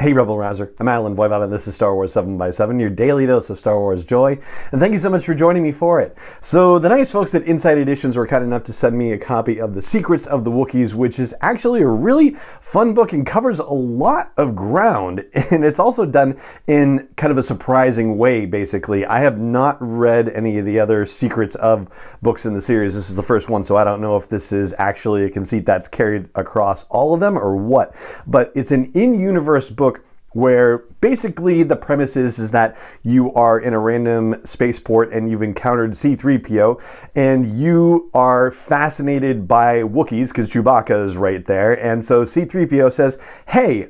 Hey Rebel Rouser, I'm Alan Voivod and this is Star Wars 7x7, your daily dose of Star Wars joy, and thank you so much for joining me for it. So the nice folks at Inside Editions were kind enough to send me a copy of The Secrets of the Wookiees, which is actually a really fun book and covers a lot of ground, and it's also done in kind of a surprising way, basically. I have not read any of the other Secrets of books in the series. This is the first one, so I don't know if this is actually a conceit that's carried across all of them or what, but it's an in-universe book where basically the premise is that you are in a random spaceport and you've encountered C-3PO and you are fascinated by Wookiees because Chewbacca is right there, and so C-3PO says, hey,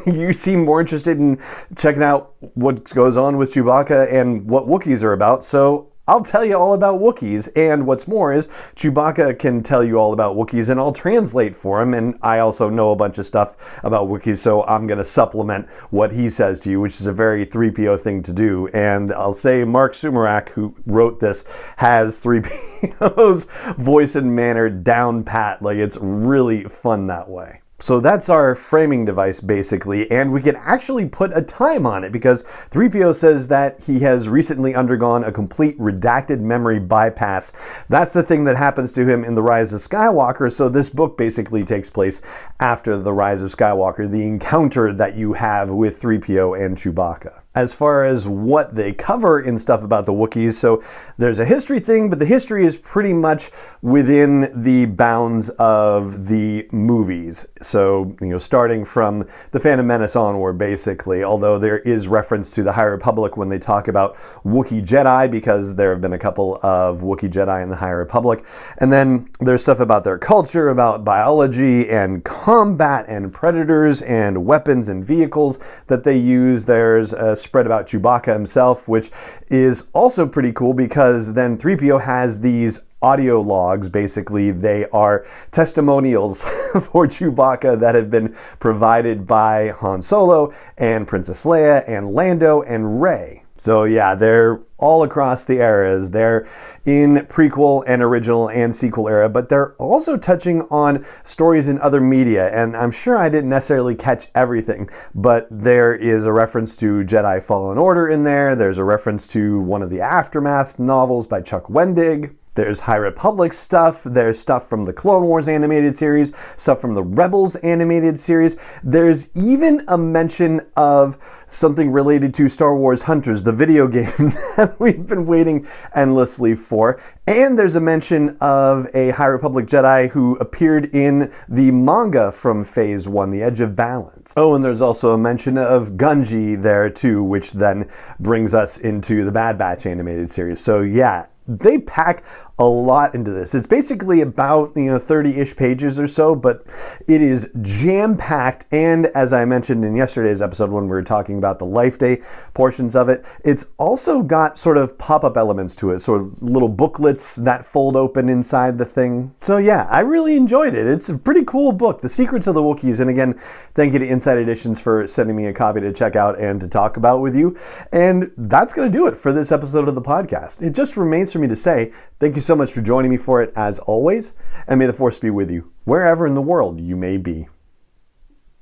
you seem more interested in checking out what goes on with Chewbacca and what Wookiees are about, so I'll tell you all about Wookiees, and what's more is Chewbacca can tell you all about Wookiees and I'll translate for him, and I also know a bunch of stuff about Wookiees, so I'm going to supplement what he says to you, which is a very Threepio thing to do. And I'll say Mark Sumerak, who wrote this, has Threepio's voice and manner down pat. Like, it's really fun that way. So that's our framing device, basically, and we can actually put a time on it because Threepio says that he has recently undergone a complete redacted memory bypass. That's the thing that happens to him in The Rise of Skywalker, so this book basically takes place after The Rise of Skywalker, the encounter that you have with Threepio and Chewbacca. As far as what they cover in stuff about the Wookiees, so there's a history thing, but the history is pretty much within the bounds of the movies. So, starting from The Phantom Menace onward, basically, although there is reference to the High Republic when they talk about Wookiee Jedi, because there have been a couple of Wookiee Jedi in the High Republic. And then there's stuff about their culture, about biology and combat and predators and weapons and vehicles that they use. There's a spread about Chewbacca himself, which is also pretty cool because then Threepio has these audio logs. Basically, they are testimonials for Chewbacca that have been provided by Han Solo and Princess Leia and Lando and Rey. So yeah, they're all across the eras. They're in prequel and original and sequel era, but they're also touching on stories in other media. And I'm sure I didn't necessarily catch everything, but there is a reference to Jedi Fallen Order in there. There's a reference to one of the Aftermath novels by Chuck Wendig. There's High Republic stuff, there's stuff from the Clone Wars animated series, stuff from the Rebels animated series. There's even a mention of something related to Star Wars Hunters, the video game that we've been waiting endlessly for. And there's a mention of a High Republic Jedi who appeared in the manga from Phase 1, The Edge of Balance. Oh, and there's also a mention of Gungi there too, which then brings us into the Bad Batch animated series. So yeah, they pack a lot into this. It's basically about 30-ish pages or so, but it is jam-packed, and as I mentioned in yesterday's episode when we were talking about the Life Day portions of it, it's also got sort of pop-up elements to it, sort of little booklets that fold open inside the thing. So yeah, I really enjoyed it. It's a pretty cool book, The Secrets of the Wookiees, and again, thank you to Inside Editions for sending me a copy to check out and to talk about with you. And that's going to do it for this episode of the podcast. It just remains for me to say thank you so much for joining me for it, as always, and may the Force be with you, wherever in the world you may be.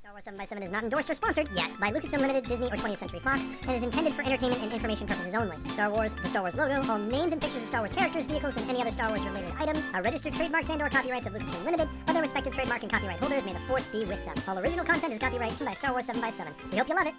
Star Wars 7x7 is not endorsed or sponsored yet by Lucasfilm Limited, Disney, or 20th Century Fox, and is intended for entertainment and information purposes only. Star Wars, the Star Wars logo, all names and pictures of Star Wars characters, vehicles, and any other Star Wars-related items are registered trademarks and/or copyrights of Lucasfilm Limited, or their respective trademark and copyright holders. May the Force be with them. All original content is copyrighted by Star Wars 7x7. We hope you love it.